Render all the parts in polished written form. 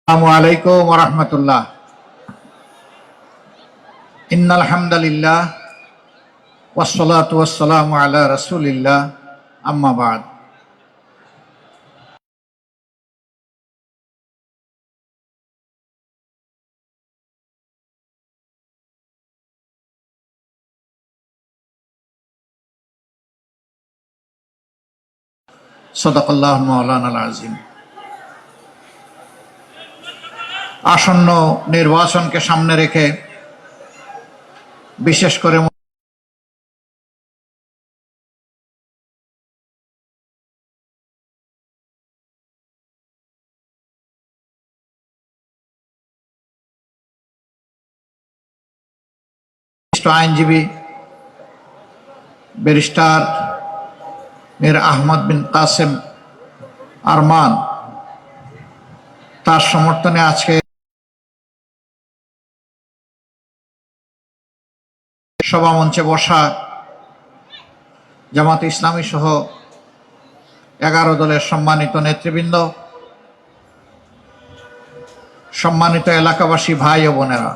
আসসালামুআলাইকুম ওয়া রাহমাতুল্লাহ। ইন্নাল হামদালিল্লাহ ওয়াসসালাতু ওয়াসসালামু আলা রাসূলিল্লাহ, আম্মা বা'দ। সাদাকাল্লাহু মাওলানাল আযীম। আসন্ন নির্বাচনকে সামনে রেখে বিশেষ করে আইনজীবী ব্যারিস্টার মীর আহমদ বিন কাসেম আরমান, তার সমর্থনে আজকে সভামঞ্চে বসা জামাত ইসলামী সহ 11 দলের সম্মানিত নেতৃবৃন্দ, সম্মানিত এলাকাবাসী ভাই ও বোনেরা,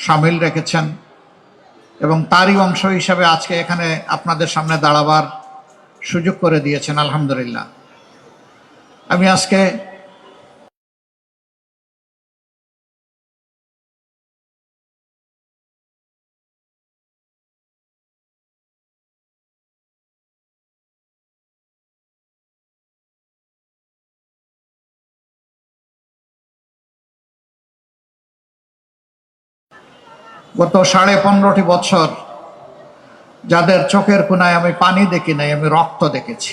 সামিল রেখেছেন এবং তারই অংশ হিসাবে আজকে এখানে আপনাদের সামনে দাঁড়াবার সুযোগ করে দিয়েছেন। আলহামদুলিল্লাহ। আমি আজকে গত 15.5 বছর যাদের চোখের কোনায় আমি পানি দেখি নাই, আমি রক্ত দেখেছি।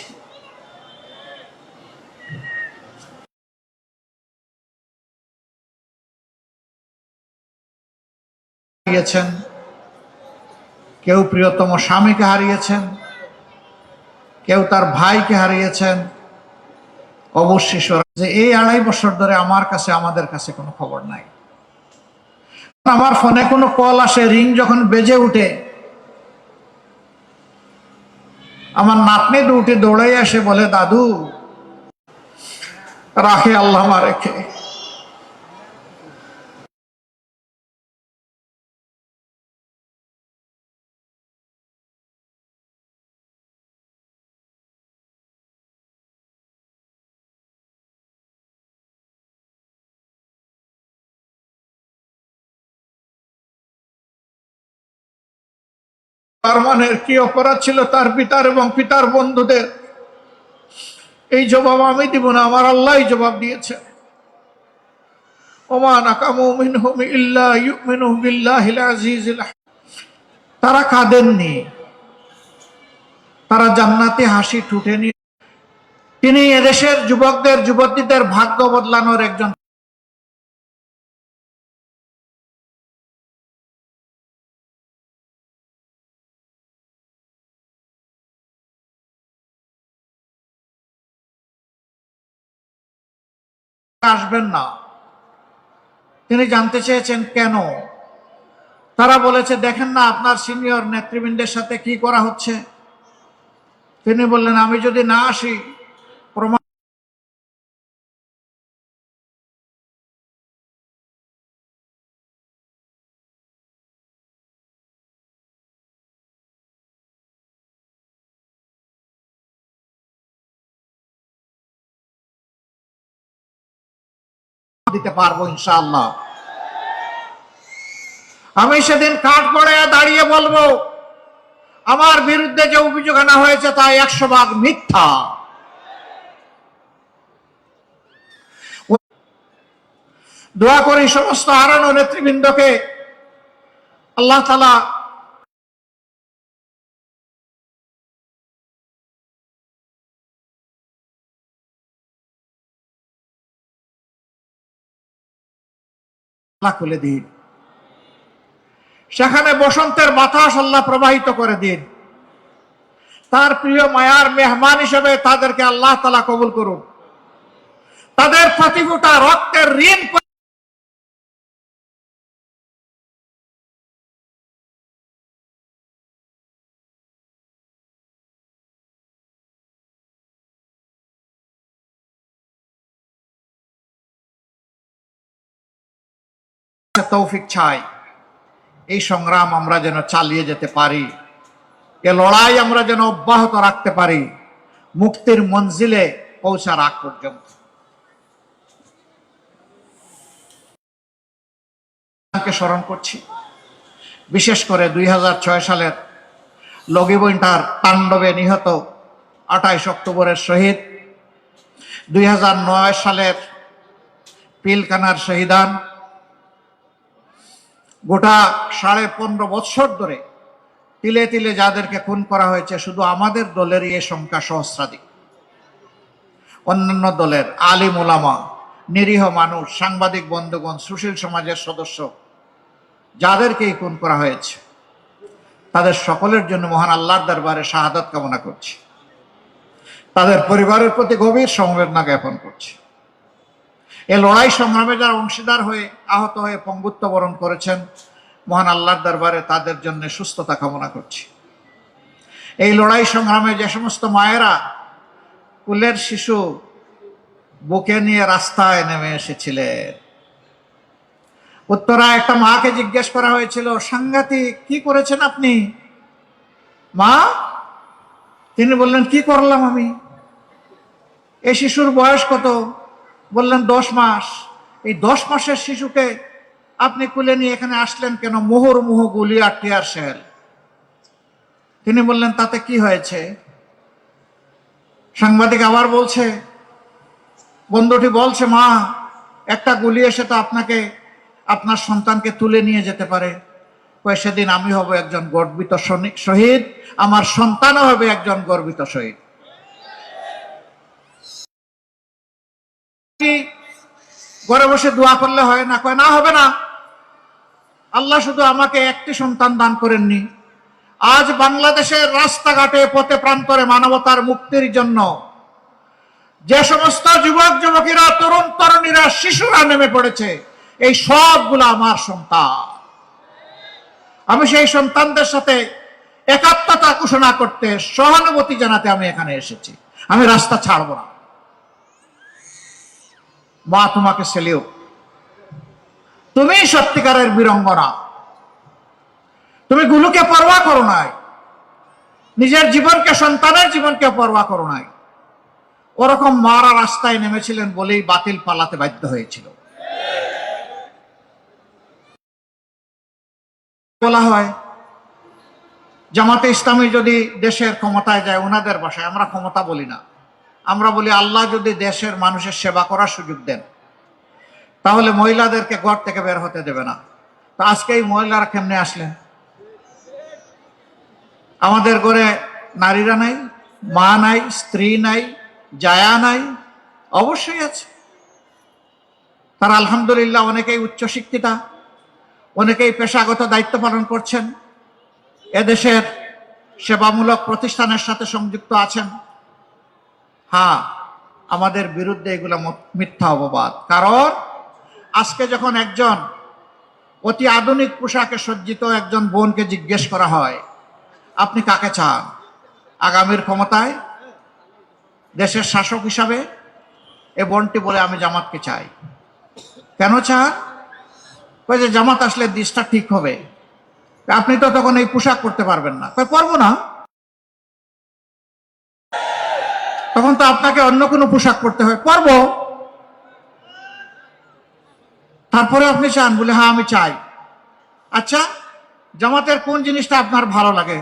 হারিয়েছেন, কেউ প্রিয়তম স্বামীকে হারিয়েছেন, কেউ তার ভাইকে হারিয়েছেন। অবশ্যই যে এই 2.5 বছর ধরে আমাদের কাছে কোনো খবর নাই। আমার ফোনে কোনো কল আসে, রিং যখন বেজে উঠে, আমার নাতনি দুটি দৌড়ে আসে, বলে দাদু রাখে আল্লাহ মা রেখে। আরমানের কি অপরাধ ছিল তার পিতার এবং পিতার বন্ধুদের? এই জবাব আমি দিব না, আমার আল্লাহই জবাব দিয়েছে। ওমা নাকামু মিনহুম ইল্লা ইউমিনু বিল্লাহিল আজিজিল হাকিম। তারা কাঁদেননি, তারা জান্নাতি হাসি ঠুটে নিয়ে তিনি এদেশের যুবকদের যুবতীদের ভাগ্য বদলানোর একজন আসবেন না। তিনি জানতে চেয়েছেন কেন। তারা বলেছে, দেখেন না আপনার সিনিয়র নেতৃবৃন্দের সাথে কি করা হচ্ছে। তিনি বললেন, আমি যদি না আসি প্রমাণ দিতে পারবো ইনশাআল্লাহ। আমি সেদিন কাঠ গড়াইয়া দাঁড়িয়ে বলবো, আমার বিরুদ্ধে যে অভিযোগ আনা হয়েছে তা 100% মিথ্যা। দোয়া করি সমস্ত হারানো নেতৃবৃন্দকে আল্লাহ তাআলা খুলে দিন, সেখানে বসন্তের বাতাস আল্লাহ প্রবাহিত করে দিন। তার প্রিয় মায়ার মেহমান হিসেবে তাদেরকে আল্লাহ তাআলা কবুল করুন। তাদের প্রতি ফোঁটা রক্তের ঋণ তৌফিক চাই এই সংগ্রাম আমরা যেন চালিয়ে যেতে পারি, এ লড়াই আমরা যেন অব্যাহত রাখতে পারি মুক্তির মঞ্জিলে পৌঁছার আগ পর্যন্ত। স্মরণ করছি, বিশেষ করে 2006 সালের লগিবইন্টার তাণ্ডবে নিহত 28 অক্টোবরের শহীদ, 2009 সালের পিলকানার শহীদান, গোটা 15.5 বছর ধরে তিলে তিলে যাদেরকে খুন করা হয়েছে, শুধু আমাদের দলেরই এই সংখ্যা সহস্রাধিক। অন্যান্য দলের আলিম ওলামা, নিরীহ মানুষ, সাংবাদিক বন্ধুগণ, সুশীল সমাজের সদস্য যাদেরকেই খুন করা হয়েছে, তাদের সকলের জন্য মহান আল্লাহর দরবারে শাহাদাত কামনা করছি। তাদের পরিবারের প্রতি গভীর সমবেদনা জ্ঞাপন করছি। এই লড়াই সংগ্রামে যারা অংশীদার হয়ে আহত হয়ে পঙ্গুত্ব বরণ করেছেন, মহান আল্লাহর দরবারে তাদের জন্য সুস্থতা কামনা করছি। এই লড়াই সংগ্রামে যে সমস্ত মায়েরা কুলের শিশু বুকে নিয়ে রাস্তায় নেমে এসেছিলেন, উত্তরায় একটা মাকে জিজ্ঞেস করা হয়েছিল, সাংঘাতিক, কি করেছেন আপনি মা? তিনি বললেন, কি করলাম আমি? এই শিশুর বয়স কত? বললেন 10 মাস। এই 10 মাসের শিশুকে আপনি কুলে নিয়ে এখানে আসলেন কেন? মুহুর্মুহু গুলি আর টিয়ার শেল। তিনি বললেন, তাতে কি হয়েছে? সাংবাদিক আবার বলছে, বন্ধুটি বলছে, মা, একটা গুলি এসে তো আপনাকে, আপনার সন্তানকে তুলে নিয়ে যেতে পারে। সেদিন আমি হব একজন গর্বিত শহীদ, আমার সন্তানও হবে একজন গর্বিত শহীদ। ঘরে বসে দোয়া করলে হয় না? কয় না, হবে না। আল্লাহ শুধু আমাকে একটি সন্তান দান করেননি, আজ বাংলাদেশের রাস্তাঘাটে পথে প্রান্তরে মানবতার মুক্তির জন্য যে সমস্ত যুবক যুবতীরা, তরুণ তরুণীরা, শিশুরা নেমে পড়েছে, এই সবগুলো আমার সন্তান। আমি সেই সন্তানদের সাথে একাত্মতা ঘোষণা করতে, সহানুভূতি জানাতে আমি এখানে এসেছি। আমি রাস্তা ছাড়ব না। মা, তোমাকে সেলিউট। তুমি সত্যিকারের বীরঙ্গনা। তুমি গুলোকে পরোয়া করো নাই, নিজের জীবনকে, সন্তানের জীবনকে পরোয়া করো নাই। ওরকম মারা রাস্তায় নেমেছিলেন বলেই বাতিল পালাতে বাধ্য হয়েছিল। বলা হয় জামাতে ইসলামী যদি দেশের ক্ষমতায় যায়, ওনাদের ভাষায়, আমরা ক্ষমতা বলি না, আমরা বলি আল্লাহ যদি দেশের মানুষের সেবা করার সুযোগ দেন, তাহলে মহিলাদেরকে ঘর থেকে বের হতে দেবে না। তো আজকে এই মহিলারা কেমনে আসলেন? আমাদের ঘরে নারীরা নাই, মা নাই, স্ত্রী নাই, জায়া নাই? অবশ্যই আছে। তারা আলহামদুলিল্লাহ অনেকেই উচ্চশিক্ষিতা, অনেকেই পেশাগত দায়িত্ব পালন করছেন, এদেশের সেবামূলক প্রতিষ্ঠানের সাথে সংযুক্ত আছেন। হ্যাঁ, আমাদের বিরুদ্ধে এগুলো মিথ্যা অপবাদ। কারণ আজকে যখন একজন অতি আধুনিক পোশাকে সজ্জিত একজন বোনকে জিজ্ঞেস করা হয়, আপনি কাকে চান আগামীর ক্ষমতায়, দেশের শাসক হিসাবে? এ বোনটি বলে, আমি জামাতকে চাই। কেন চান? যে জামাত আসলে দেশটা ঠিক হবে। আপনি তো তখন এই পোশাক পরতে পারবেন না। পারবো না, তখন তো আপনাকে অন্য কোনো পোশাক পরতে হয়। পারবো। তারপরে আপনি চান? বলে, হ্যাঁ আমি চাই। আচ্ছা, জামাতের কোন জিনিসটা আপনার ভালো লাগে?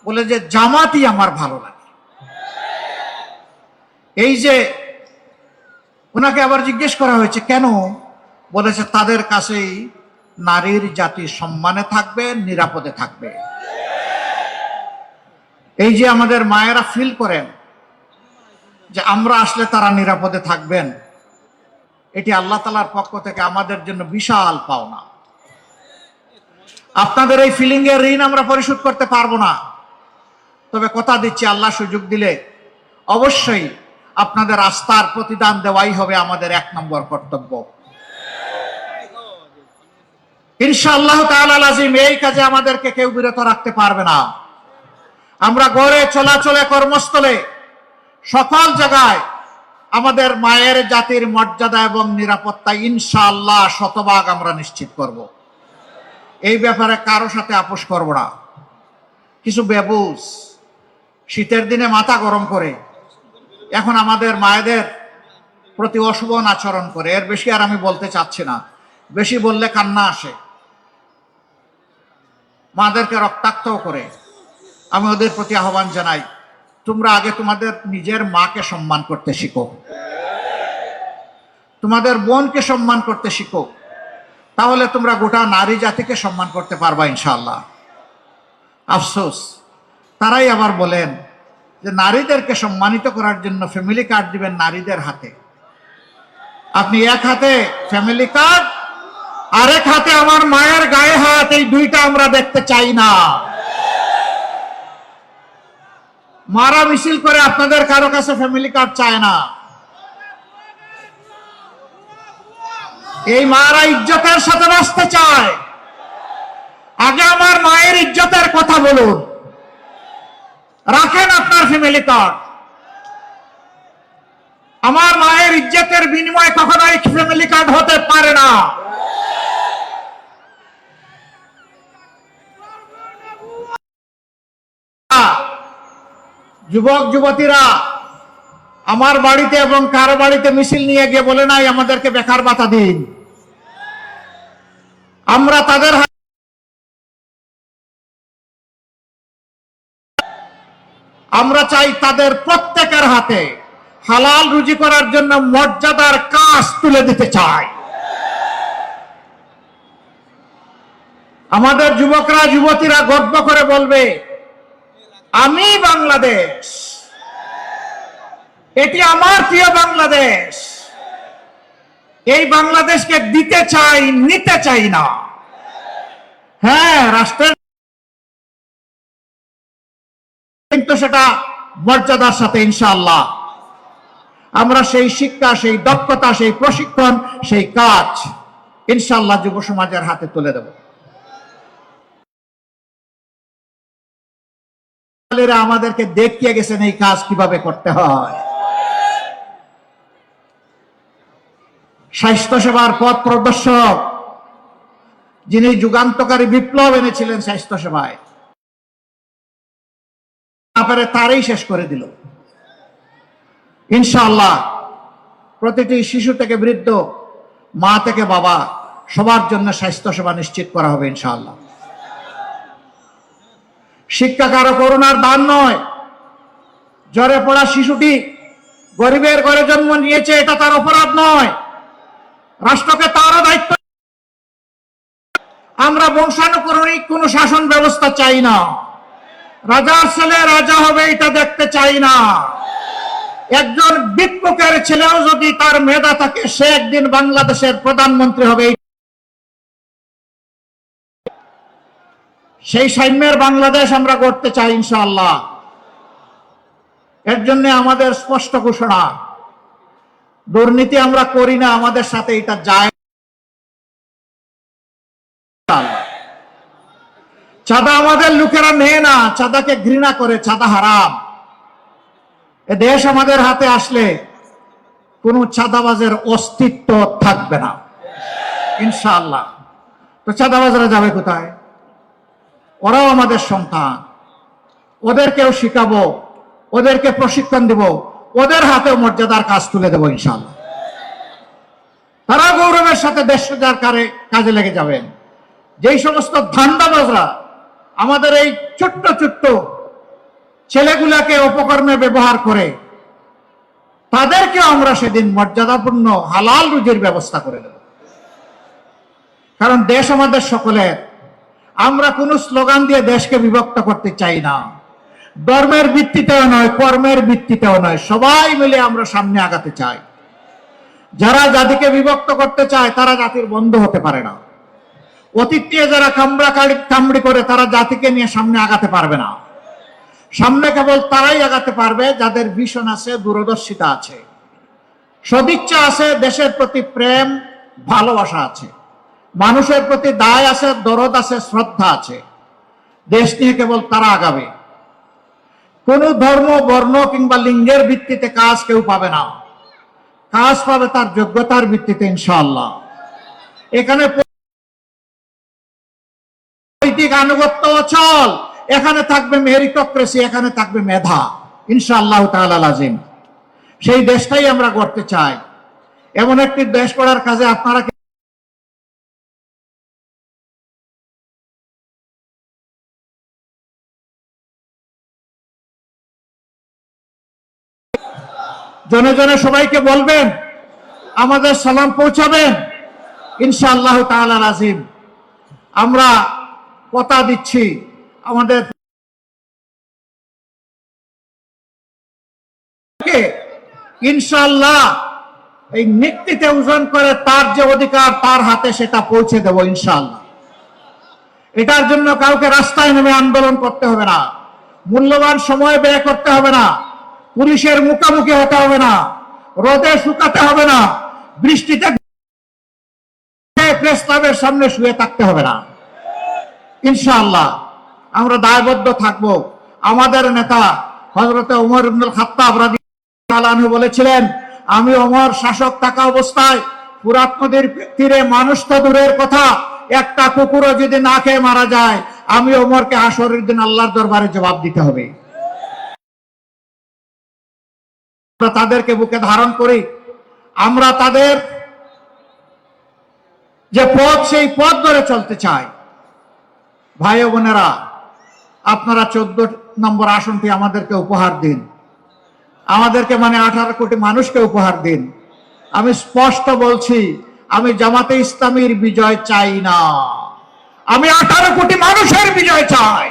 বলে যে জামাতই আমার ভালো লাগে। এই যে ওনাকে আবার জিজ্ঞেস করা হয়েছে কেন, বলেছে তাদের কাছেই নারীর জাতি সম্মানে থাকবে, নিরাপদে থাকবে। এই যে আমাদের মায়েরা ফিল করেন যে আমরা আসলে তারা নিরাপদে থাকবেন, এটি আল্লাহ তাআলার পক্ষ থেকে আমাদের জন্য বিশাল পাওনা। আপনাদের এই ফিলিং এর ঋণ আমরা পরিশোধ করতে পারবো না, তবে কথা দিচ্ছি আল্লাহ সুযোগ দিলে অবশ্যই আপনাদের আস্থার প্রতিদান দেওয়াই হবে আমাদের 1 নম্বর কর্তব্য। ইনশাআল্লাহ তাআলা লাজিম এই কাজে আমাদেরকে কেউ বিরত রাখতে পারবে না। আমরা ঘরে, চলাচলে, কর্মস্থলে, সকল জায়গায় আমাদের মায়ের জাতির মর্যাদা এবং নিরাপত্তা ইনশাআল্লাহ শতভাগ আমরা নিশ্চিত করব। এই ব্যাপারে কারো সাথে আপোষ করব না। কিছু বেবুস শীতের দিনে মাথা গরম করে এখন আমাদের মায়েদের প্রতি অশোভন আচরণ করে। এর বেশি আর আমি বলতে চাচ্ছি না, বেশি বললে কান্না আসে। মাদেরকে রক্তাক্তও করে। আমি ওদের প্রতি আহ্বান জানাই, তোমরা আগে তোমাদের নিজের মাকে সম্মান করতে শিখো, তোমাদের বোনকে সম্মান করতে শিখো, তাহলে তোমরা গোটা নারী জাতিকে সম্মান করতে পারবা ইনশাআল্লাহ। আফসোস, তারাই আবার বলেন যে নারীদেরকে সম্মানিত করার জন্য ফ্যামিলি কার্ড দিবেন নারীদের হাতে। আপনি এক হাতে ফ্যামিলি কার্ড, আরেক হাতে আমার মায়ের গায়ে হাত, এই দুইটা আমরা দেখতে চাই না। মারা মিছিল করে আপনাদের কারো কাছে ফ্যামিলি কার্ড চায় না। এই মারা ইজ্জতের সাথে বাঁচতে চায়। আগে আমার মায়ের ইজ্জতের কথা বলুন, রাখেন আপনার ফ্যামিলি কার্ড। আমার মায়ের ইজ্জতের বিনিময়ে কখনোই ফ্যামিলি কার্ড হতে পারে না। যুবক যুবতীরা আমার বাড়িতে এবং কারো বাড়িতে মিছিল নিয়ে গিয়ে বলে নাই আমাদেরকে বেকার ভাতা দিন। আমরা তাদের আমরা চাই তাদের প্রত্যেকের হাতে হালাল রুজি করার জন্য মর্যাদার কাজ তুলে দিতে চাই। আমাদের যুবকরা যুবতীরা গর্ব করে বলবে, আমি বাংলাদেশ, এটি আমার প্রিয় বাংলাদেশ। এই বাংলাদেশকে দিতে চাই, নিতে চাই না। হ্যাঁ, রাষ্ট্রের কিন্তু সেটা মর্যাদার সাথে ইনশাআল্লাহ আমরা সেই শিক্ষা, সেই দক্ষতা, সেই প্রশিক্ষণ, সেই কাজ ইনশাআল্লাহ যুব সমাজের হাতে তুলে দেব। আমাদেরকে দেখিয়ে গেছেন এই কাজ কিভাবে করতে হয়। স্বাস্থ্য সেবার পথ প্রদর্শক, যিনি যুগান্তকারী বিপ্লব এনেছিলেন স্বাস্থ্য সেবায়, তারপরে তারই শেষ করে দিল। ইনশাআল্লাহ প্রতিটি শিশু থেকে বৃদ্ধ, মা থেকে বাবা, সবার জন্য স্বাস্থ্য সেবা নিশ্চিত করা হবে ইনশাআল্লাহ। শিক্ষা কারো করুণার দান নয়। জ্বরে পড়া শিশুটি গরিবের ঘরে জন্ম নিয়েছে, এটা তার অপরাধ নয়। রাষ্ট্রকে তারও দায়িত্ব। আমরা বংশানুক্রমিক কোন শাসন ব্যবস্থা চাই না। রাজার ছেলে রাজা হবে এটা দেখতে চাই না। একজন ভিক্ষুকের ছেলেও যদি তার মেধা থাকে, সে একদিন বাংলাদেশের প্রধানমন্ত্রী হবে। সেই সাম্যের বাংলাদেশ আমরা গড়তে চাই ইনশাআল্লাহ। এর জন্য আমাদের স্পষ্ট ঘোষণা, দুর্নীতি আমরা করি না, আমাদের সাথে এটা যায়। চাঁদা আমাদের লোকেরা নেয় না, চাঁদাকে ঘৃণা করে, চাঁদা হারাম। এ দেশ আমাদের হাতে আসলে কোন চাঁদাবাজের অস্তিত্ব থাকবে না ইনশাআল্লাহ। তো চাঁদাবাজরা যাবে কোথায়? ওরাও আমাদের সন্তান, ওদেরকেও শিখাবো, ওদেরকে প্রশিক্ষণ দেব, ওদের হাতেও মর্যাদার কাজ তুলে দেবো ইনশাআল্লাহ। তারা গৌরবের সাথে দেশ সজ্জার কাজে লেগে যাবেন। যেই সমস্ত ধান্দাবাজরা আমাদের এই ছোট্ট ছোট্ট ছেলেগুলাকে অপকর্মে ব্যবহার করে, তাদেরকে আমরা সেদিন মর্যাদাপূর্ণ হালাল রুজির ব্যবস্থা করে দেব। কারণ দেশ আমাদের সকলের। আমরা কোন স্লোগান দিয়ে দেশকে বিভক্ত করতে চাই না। ধর্মের ভিত্তিতেও নয়, কর্মের ভিত্তিতেও নয়, সবাই মিলে আমরা সামনে আগাতে চাই। যারা জাতিকে বিভক্ত করতে চায় তারা জাতির বন্ধু হতে পারে না। অতীত নিয়ে যারা কামড়ি করে তারা জাতিকে নিয়ে সামনে আগাতে পারবে না। সামনে কেবল তারাই আগাতে পারবে যাদের ভিশন আছে, দূরদর্শিতা আছে, সদিচ্ছা আছে, দেশের প্রতি প্রেম ভালোবাসা আছে, মানুষের প্রতি দায় আছে, দরদ আছে, শ্রদ্ধা আছে। দেশ নিয়ে কেবল তারা আগাবে। কোন ধর্ম, বর্ণ কিংবা লিঙ্গের ভিত্তিতে কাজ কেউ পাবে না। কাজ পাবে তার যোগ্যতার ভিত্তিতে ইনশাআল্লাহ। এখানে নৈতিক আনুগত্য অচল, এখানে থাকবে মেরিটোক্রেসি, এখানে থাকবে মেধা ইনশাআল্লাহ তাআলা লাজিম। সেই দেশটাই আমরা গড়তে চাই। এমন একটি দেশ গড়ার কাজে আপনারা জনে জনে সবাইকে বলবেন, আমাদের সালাম পৌঁছাবেন ইনশাআল্লাহ তাআলা লাজিম। আমরা কথা দিচ্ছি আমাদের ইনশাআল্লাহ এই নীতিতে ওজন করে তার যে অধিকার তার হাতে সেটা পৌঁছে দেব ইনশাআল্লাহ। এটার জন্য কাউকে রাস্তায় নেমে আন্দোলন করতে হবে না, মূল্যবান সময় ব্যয় করতে হবে না, পুলিশের মুখোমুখি হতে হবে না, রোদে শুকাতে হবে না, বৃষ্টিতে প্রেস ক্লাবের সামনে শুয়ে থাকতে হবে না ইনশাআল্লাহ। আমরা দায়বদ্ধ থাকব। আমাদের নেতা হযরত ওমর ইবনুল খাত্তাব রাদিয়াল্লাহু আনহু বলেছিলেন, আমি ওমর শাসক থাকা অবস্থায় ফুরাত নদীর তীরে মানুষ তো দূরের কথা, একটা কুকুরও যদি না খেয়ে মারা যায়, আমি ওমরকে হাসরের দিন আল্লাহর দরবারে জবাব দিতে হবে। তাদেরকে বুকে ধারণ করি, আমরা তাদের যে পথ সেই পথ ধরে চলতে চাই। ভাই ও বোনেরা, আপনারা 14 নম্বর আসনটি আমাদেরকে উপহার দিন, আমাদেরকে মানে 18 কোটি মানুষকে উপহার দিন। আমি স্পষ্ট বলছি, আমি জামাতে ইসলামীর বিজয় চাই না, আমি 18 কোটি মানুষের বিজয় চাই,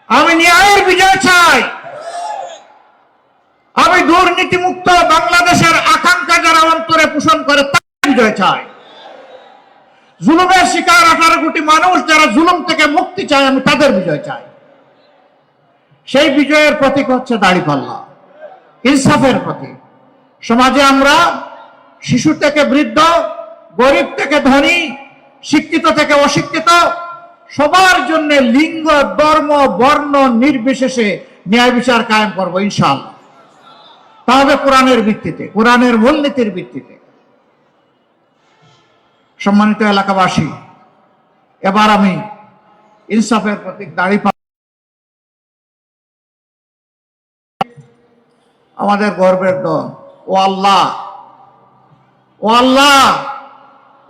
আমি ন্যায়ের বিজয় চাই, আমি দুর্নীতিমুক্ত বাংলাদেশের আকাঙ্ক্ষা যারা অন্তরে পোষণ করে তার বিজয় চাই। জুলুমের শিকার 18 কোটি মানুষ যারা জুলুম থেকে মুক্তি চায়, আমি তাদের বিজয় চাই। সেই বিজয়ের প্রতীক হচ্ছে দাড়িপাল্লা, ইনসাফের প্রতীক। সমাজে আমরা শিশু থেকে বৃদ্ধ, গরিব থেকে ধনী, শিক্ষিত থেকে অশিক্ষিত, সবার জন্য লিঙ্গ, ধর্ম, বর্ণ নির্বিশেষে ন্যায় বিচার কায়েম করব ইনশাআল্লাহ। তবে কোরআনের ভিত্তিতে, কোরআনের মূলনীতির ভিত্তিতে। সম্মানিত এলাকাবাসী, এবার আমি ইনসাফের প্রতীক দাড়িপাল্লা আমাদের গর্বের দল। ও আল্লাহ, ও আল্লাহ,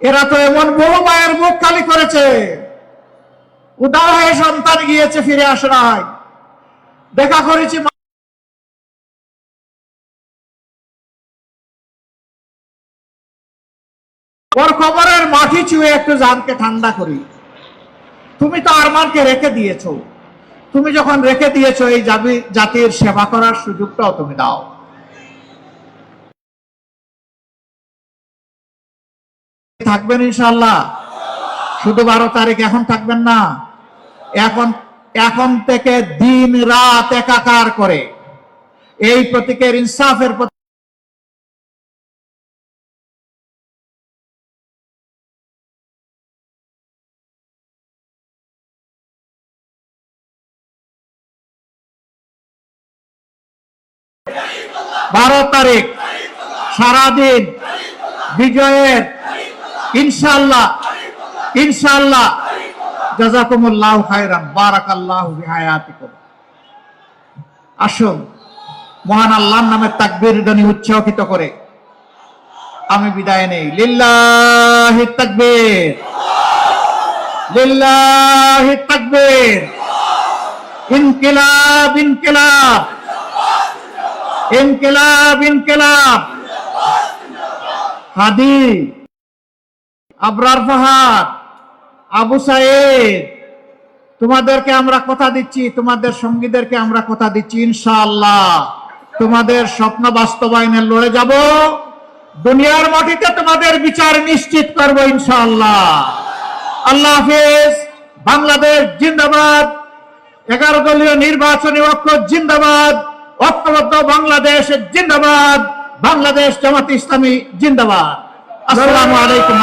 এরা তো এমন বহু মায়ের মুখ খালি করেছে, উদার হয়ে সন্তান গিয়েছে, ফিরে আসে নাই। দেখা করেছি ওর খবরের মাটি চুয়ে একটু জানকে ঠান্ডা করি। তুমি তো আরমানকে রেখে দিয়েছো, তুমি যখন রেখে দিয়েছো এই জাতির সেবা করার সুযোগটাও তুমি দাও। থাকবেন ইনশাআল্লাহ, শুধু 12 তারিখ এখন থাকবেন না, এখন থেকে দিন রাত একাকার করে এই প্রতীকের ইনসাফের প্রতি 12 তারিখ সারাদিন বিজয়ের ইনশাআল্লাহ, ইনশাআল্লাহ। জাযাকুমুল্লাহু খায়রান, বারাকাল্লাহু বিহায়াতিকুম। আসুন মহান আল্লাহর নামে তাকবীর ধ্বনি উচ্চারিত করে আমি বিদায় নেই। লিল্লাহি তাকবীর, লিল্লাহি তাকবীর। ইনকিলাব, ইনকিলাব, ইনকিলাব, ইনকিলাব। হাদি, আবরার ফাহাদ, আবু সাইদ, তোমাদেরকে আমরা কথা দিচ্ছি, তোমাদের সঙ্গীদেরকে আমরা কথা দিচ্ছি, ইনশাআল্লাহ তোমাদের স্বপ্ন বাস্তবায়নে লড়ে যাব, দুনিয়ার মাটিতে তোমাদের বিচার নিশ্চিত করবো ইনশাআল্লাহ। আল্লাহ হাফেজ। বাংলাদেশ জিন্দাবাদ। 11 দলীয় নির্বাচনী ঐক্য জিন্দাবাদ। ঐক্যবদ্ধ বাংলাদেশ জিন্দাবাদ। বাংলাদেশ জামাত ইসলামী জিন্দাবাদ। আসসালামু আলাইকুম।